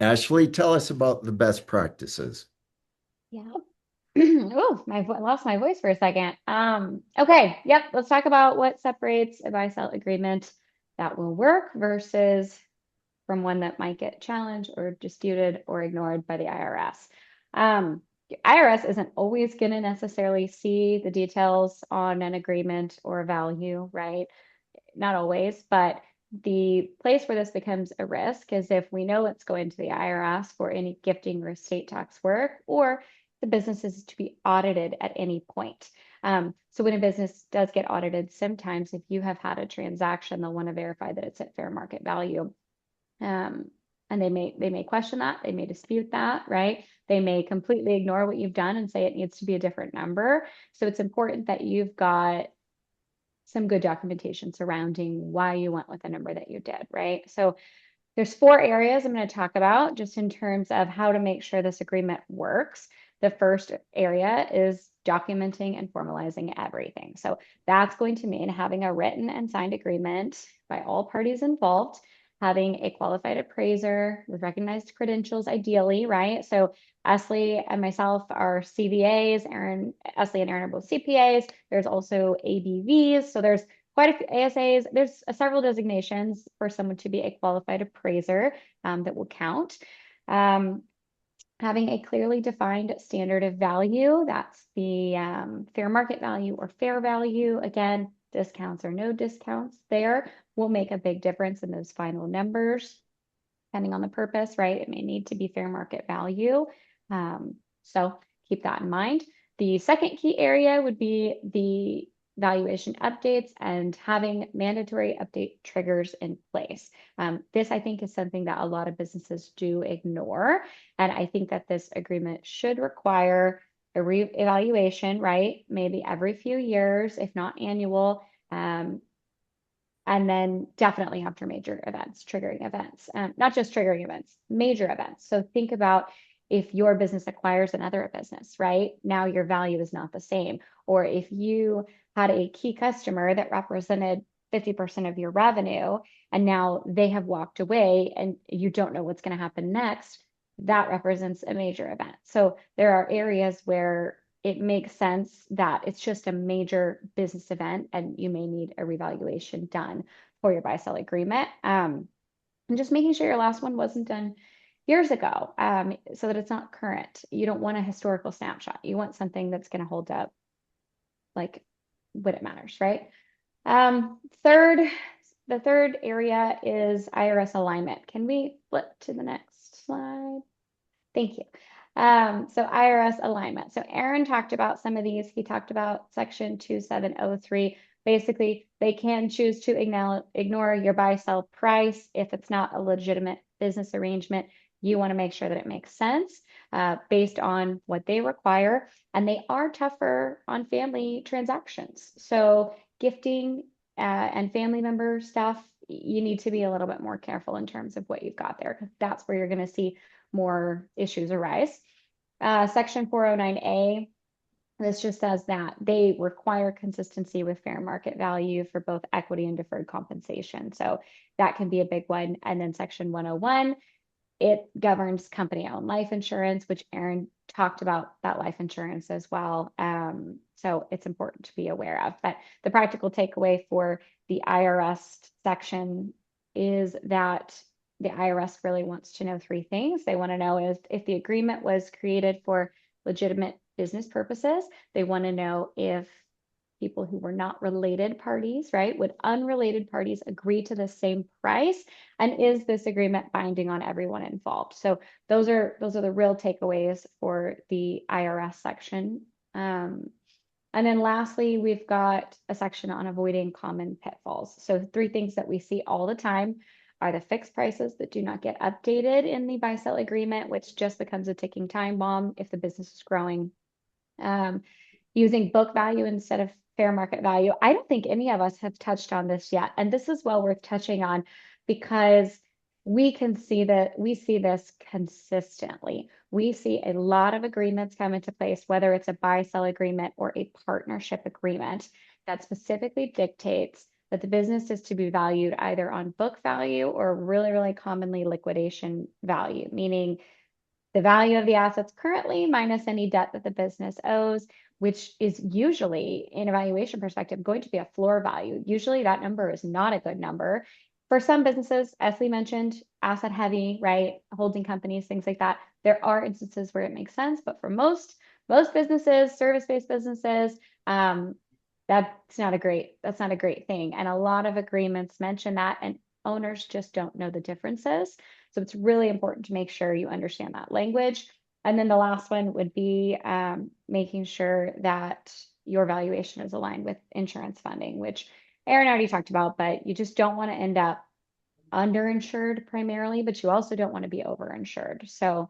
Ashley, tell us about the best practices. Yeah. Oh, lost my voice for a second. Okay, yep, let's talk about what separates a buy-sell agreement that will work versus from one that might get challenged or disputed or ignored by the IRS. IRS isn't always going to necessarily see the details on an agreement or a value, right? Not always, but the place where this becomes a risk is if we know it's going to the IRS for any gifting or estate tax work, or the business is to be audited at any point. So when a business does get audited, sometimes if you have had a transaction, they'll want to verify that it's at fair market value. And they may question that, they may dispute that, right? They may completely ignore what you've done and say it needs to be a different number. So it's important that you've got some good documentation surrounding why you went with the number that you did, right? So there's 4 areas I'm going to talk about just in terms of how to make sure this agreement works. The first area is documenting and formalizing everything. So that's going to mean having a written and signed agreement by all parties involved, having a qualified appraiser with recognized credentials, ideally, right? So Esley and myself are CVAs, Esley and Aaron are both CPAs. There's also ABVs. So there's quite a few ASAs. There's several designations for someone to be a qualified appraiser that will count. Having a clearly defined standard of value, that's the fair market value or fair value. Again, discounts or no discounts there will make a big difference in those final numbers, depending on the purpose, right? It may need to be fair market value. So keep that in mind. The second key area would be the valuation updates and having mandatory update triggers in place. This, I think, is something that a lot of businesses do ignore. And I think that this agreement should require a re-evaluation, right? Maybe every few years, if not annual. And then definitely after major events, triggering events, not just triggering events, major events. So think about if your business acquires another business, right? Now your value is not the same. Or if you had a key customer that represented 50% of your revenue and now they have walked away and you don't know what's going to happen next, that represents a major event. So there are areas where it makes sense that it's just a major business event and you may need a revaluation done for your buy-sell agreement. And just making sure your last one wasn't done years ago, so that it's not current. You don't want a historical snapshot. You want something that's going to hold up like when it matters, right? Third, the third area is IRS alignment. Can we flip to the next slide? Thank you. So IRS alignment. So Aaron talked about some of these. He talked about section 2703. Basically, they can choose to ignore your buy-sell price if it's not a legitimate business arrangement. You want to make sure that it makes sense based on what they require. And they are tougher on family transactions. So gifting and family member stuff, you need to be a little bit more careful in terms of what you've got there, because that's where you're going to see more issues arise. Section 409A, this just says that they require consistency with fair market value for both equity and deferred compensation. So that can be a big one. And then Section 101, it governs company-owned life insurance, which Aaron talked about that life insurance as well. So it's important to be aware of. But the practical takeaway for the IRS section is that the IRS really wants to know three things. They want to know if the agreement was created for legitimate business purposes. They want to know if people who were not related parties, right? Would unrelated parties agree to the same price? And is this agreement binding on everyone involved? So those are the real takeaways for the IRS section. And then lastly, we've got a section on avoiding common pitfalls. So three things that we see all the time are the fixed prices that do not get updated in the buy-sell agreement, which just becomes a ticking time bomb if the business is growing. Using book value instead of fair market value. I don't think any of us have touched on this yet. And this is well worth touching on because we see this consistently. We see a lot of agreements come into place, whether it's a buy-sell agreement or a partnership agreement that specifically dictates that the business is to be valued either on book value or really, really commonly liquidation value, meaning the value of the assets currently minus any debt that the business owes, which is usually, in a valuation perspective, going to be a floor value. Usually that number is not a good number. For some businesses, as Lee mentioned, asset heavy, right? Holding companies, things like that. There are instances where it makes sense, but for most businesses, service-based businesses, that's not a great thing. And a lot of agreements mention that, and owners just don't know the differences. So it's really important to make sure you understand that language. And then the last one would be making sure that your valuation is aligned with insurance funding, which Aaron already talked about, but you just don't want to end up underinsured primarily, but you also don't want to be overinsured. So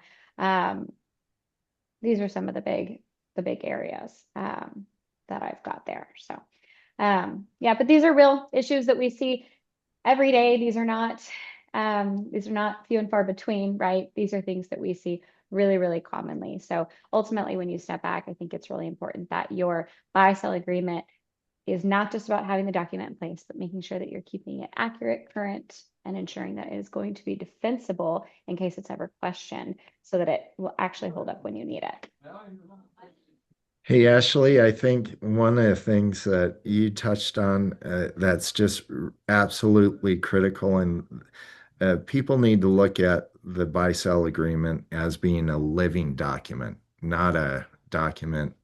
these are some of the big areas that I've got there. So yeah, but these are real issues that we see every day. These are not few and far between, right? These are things that we see really, really commonly. So ultimately, when you step back, I think it's really important that your buy-sell agreement is not just about having the document in place, but making sure that you're keeping it accurate, current, and ensuring that it is going to be defensible in case it's ever questioned so that it will actually hold up when you need it. Hey, Ashley, I think one of the things that you touched on that's just absolutely critical, and people need to look at the buy-sell agreement as being a living document, not a document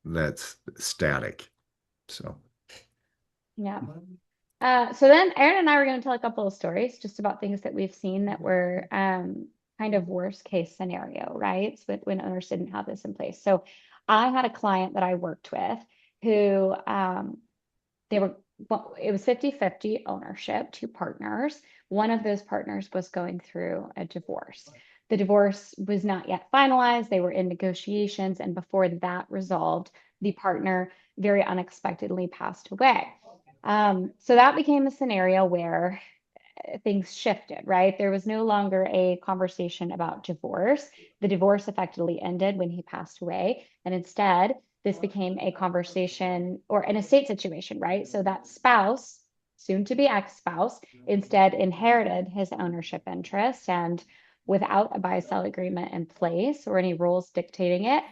that's static. So, Yeah. So then Aaron and I were going to tell a couple of stories just about things that we've seen that were kind of worst case scenario, right? So when owners didn't have this in place. So I had a client that I worked with who it was 50-50 ownership, two partners. One of those partners was going through a divorce. The divorce was not yet finalized. They were in negotiations. And before that resolved, the partner very unexpectedly passed away. So that became a scenario where things shifted, right? There was no longer a conversation about divorce. The divorce effectively ended when he passed away. And instead, this became a conversation or an estate situation, right? So that spouse, soon to be ex-spouse, instead inherited his ownership interest. And without a buy-sell agreement in place or any rules dictating it,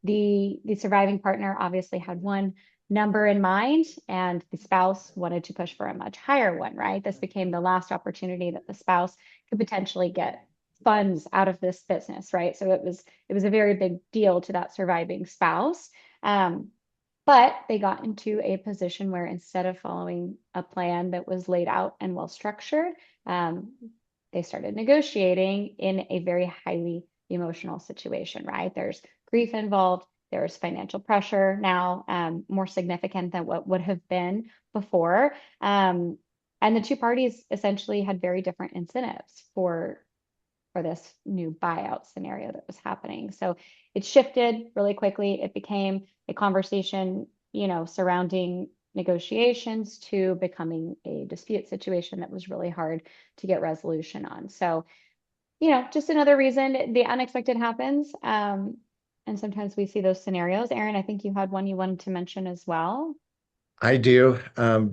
the surviving partner obviously had one number in mind, and the spouse wanted to push for a much higher one, right? This became the last opportunity that the spouse could potentially get funds out of this business, right? So it was a very big deal to that surviving spouse. But they got into a position where instead of following a plan that was laid out and well structured, they started negotiating in a very highly emotional situation, right? There's grief involved. There's financial pressure now, more significant than what would have been before. And the two parties essentially had very different incentives for this new buyout scenario that was happening. So it shifted really quickly. It became a conversation, surrounding negotiations to becoming a dispute situation that was really hard to get resolution on. So, just another reason the unexpected happens. And sometimes we see those scenarios. Aaron, I think you had one you wanted to mention as well. I do.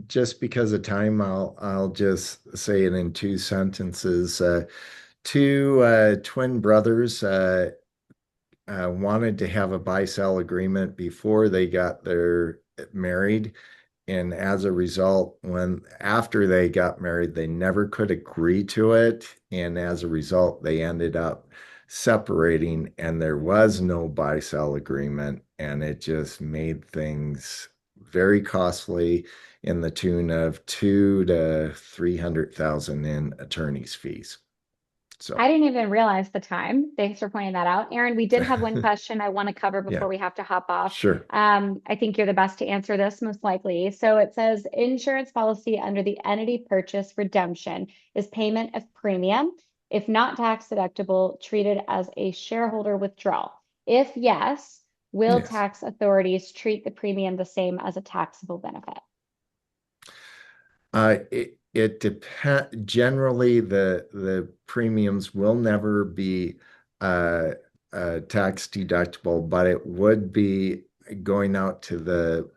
Just because of time, I'll just say it in two sentences. Two twin brothers wanted to have a buy-sell agreement before they got their married. And as a result, when after they got married, they never could agree to it. And as a result, they ended up separating, and there was no buy-sell agreement. And it just made things very costly in the tune of 2 to 300,000 in attorney's fees. I So, didn't even realize the time. Thanks for pointing that out. Aaron, we did have one question I want to cover yeah, before we have to hop off. sure. I think you're the best to answer this, most likely. So it says insurance policy under the entity purchase redemption is payment of premium, if not tax deductible, treated as a shareholder withdrawal. If yes, will Yes. tax authorities treat the premium the same as a taxable benefit? It depends. Generally, the premiums will never be uh, tax deductible, but it would be going out to the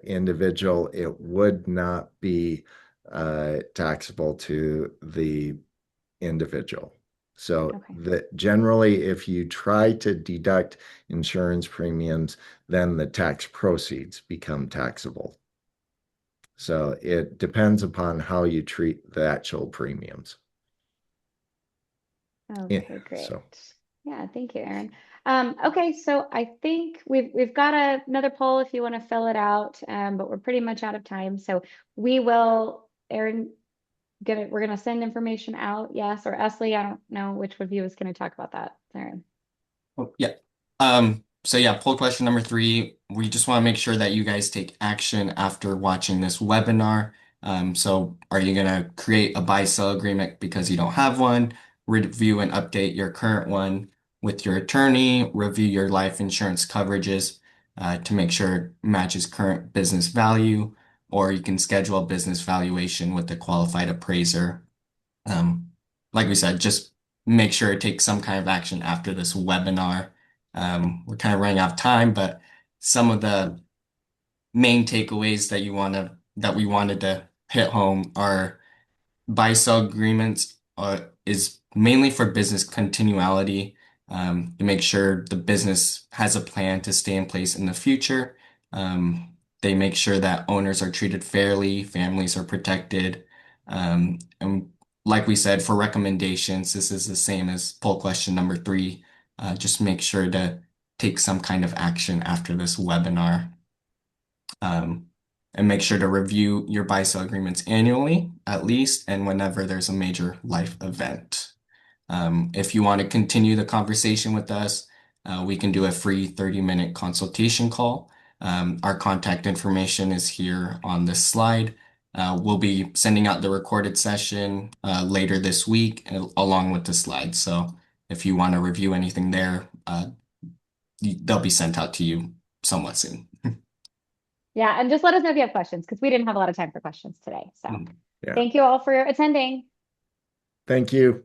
individual. It would not be taxable to the individual. So Okay. that generally, if you try to deduct insurance premiums, then the tax proceeds become taxable. So it depends upon how you treat the actual premiums. Yeah. Okay, great. So Yeah, thank you, Aaron. Okay, so I think we've got another poll if you want to fill it out, but we're pretty much out of time. So we will, Aaron, we're gonna send information out, yes, or Esley, I don't know which one of you is gonna talk about that, Aaron. Oh, yeah. So yeah, poll question number three. We just want to make sure that you guys take action after watching this webinar. So are you gonna create a buy-sell agreement because you don't have one, review and update your current one with your attorney, review your life insurance coverages to make sure it matches current business value, or you can schedule a business valuation with a qualified appraiser. Um, like we said, just make sure to take some kind of action after this webinar. We're kind of running out of time, but some of the main takeaways that we wanted to hit home are buy-sell agreements is mainly for business continuity, to make sure the business has a plan to stay in place in the future. They make sure that owners are treated fairly, families are protected. And like we said, for recommendations, this is the same as poll question number three. Just make sure to take some kind of action after this webinar. Um, and make sure to review your buy-sell agreements annually, at least, and whenever there's a major life event. If you want to continue the conversation with us, we can do a free 30-minute consultation call. Our contact information is here on this slide. We'll be sending out the recorded session later this week along with the slides. So if you want to review anything there, they'll be sent out to you somewhat soon. Yeah, and just let us know if you have questions because we didn't have a lot of time for questions today. So yeah. thank you all for attending. Thank you.